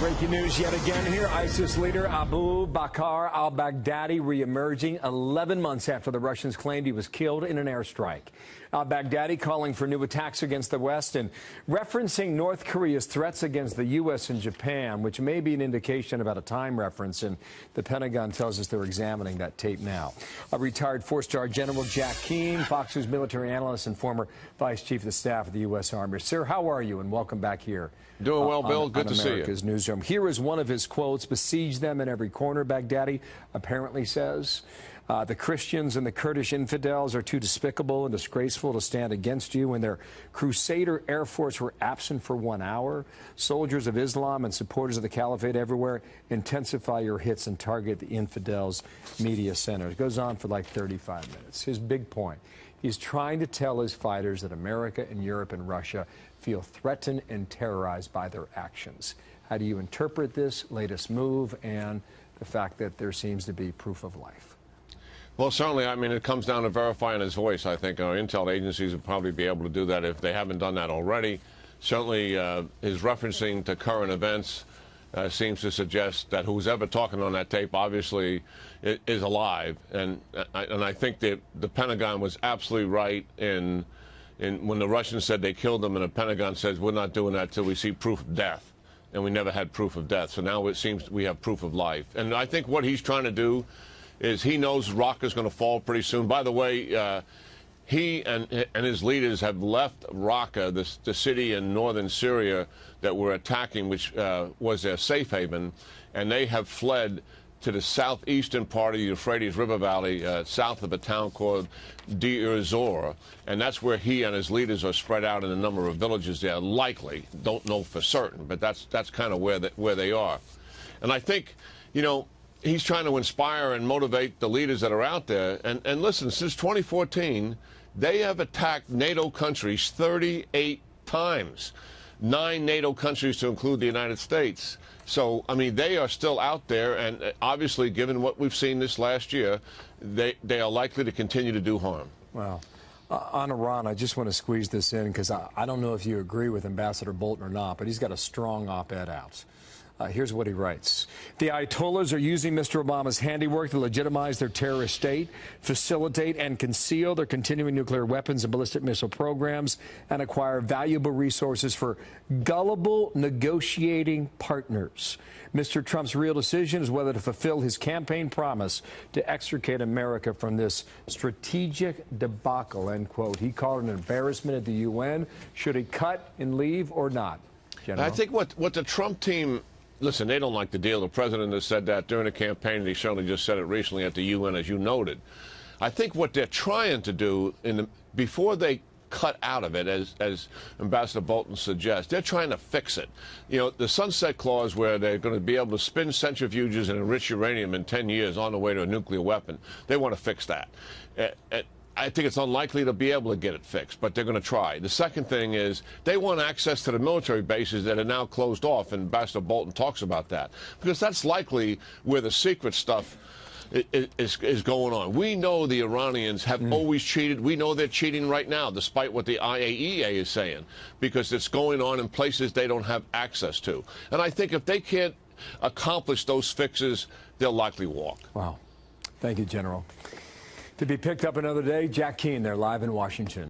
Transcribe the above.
Breaking news yet again here. ISIS leader Abu Bakr al-Baghdadi reemerging 11 months after the Russians claimed he was killed in an airstrike. Al-Baghdadi calling for new attacks against the West and referencing North Korea's threats against the U.S. and Japan, which may be an indication about a time reference. And the Pentagon tells us they're examining that tape now. A retired four-star General Jack Keane, Fox News military analyst and former Vice Chief of Staff of the U.S. Army. Sir, how are you? And welcome back here. Doing well, Bill. Good to see you. America's Newsroom. Here is one of his quotes: "Besiege them in every corner," Baghdadi apparently says. The Christians and the Kurdish infidels are too despicable and disgraceful to stand against you. When their Crusader Air Force were absent for 1 hour, soldiers of Islam and supporters of the Caliphate everywhere, intensify your hits and target the infidels' media centers. It goes on for like 35 minutes. His big point: he's trying to tell his fighters that America and Europe and Russia feel threatened and terrorized by their actions. How do you interpret this latest move and the fact that there seems to be proof of life? Well, certainly, I mean, it comes down to verifying his voice. I think our intel agencies will probably be able to do that if they haven't done that already. Certainly, his referencing to current events seems to suggest that who's ever talking on that tape obviously is alive. And I think that the Pentagon was absolutely right in when the Russians said they killed him, and the Pentagon says we're not doing that till we see proof of death. And we never had proof of death. So now it seems we have proof of life. And I think what he's trying to do is he knows Raqqa's going to fall pretty soon. By the way, he and his leaders have left Raqqa, the city in northern Syria that we're attacking, which was their safe haven, and they have fled to the southeastern part of the Euphrates River Valley, south of a town called Deir Zor, and that's where he and his leaders are spread out in a number of villages there. Likely, don't know for certain, but that's kind of where they are. And I think, you know, he's trying to inspire and motivate the leaders that are out there. And listen, since 2014, they have attacked NATO countries 38 times. 9 NATO countries to include the United States. So, I mean, they are still out there, and obviously, given what we've seen this last year, they are likely to continue to do harm. Wow. On Iran, I just want to squeeze this in because I don't know if you agree with Ambassador Bolton or not, but he's got a strong op-ed out. Here's what he writes. The Ayatollahs are using Mr. Obama's handiwork to legitimize their terrorist state, facilitate and conceal their continuing nuclear weapons and ballistic missile programs, and acquire valuable resources for gullible negotiating partners. Mr. Trump's real decision is whether to fulfill his campaign promise to extricate America from this strategic debacle, end quote. He called it an embarrassment at the UN. Should he cut and leave or not? General? I think what the Trump team... Listen, they don't like the deal. The president has said that during the campaign, and he certainly just said it recently at the UN, as you noted. I think what they're trying to do before they cut out of it, as Ambassador Bolton suggests, they're trying to fix it. You know, the sunset clause where they're going to be able to spin centrifuges and enrich uranium in 10 years on the way to a nuclear weapon, they want to fix that. I think it's unlikely to be able to get it fixed, but they're going to try. The second thing is they want access to the military bases that are now closed off, and Ambassador Bolton talks about that, because that's likely where the secret stuff is going on. We know the Iranians have always cheated. We know they're cheating right now, despite what the IAEA is saying, because it's going on in places they don't have access to. And I think if they can't accomplish those fixes, they'll likely walk. Wow. Thank you, General. To be picked up another day, Jack Keane there live in Washington.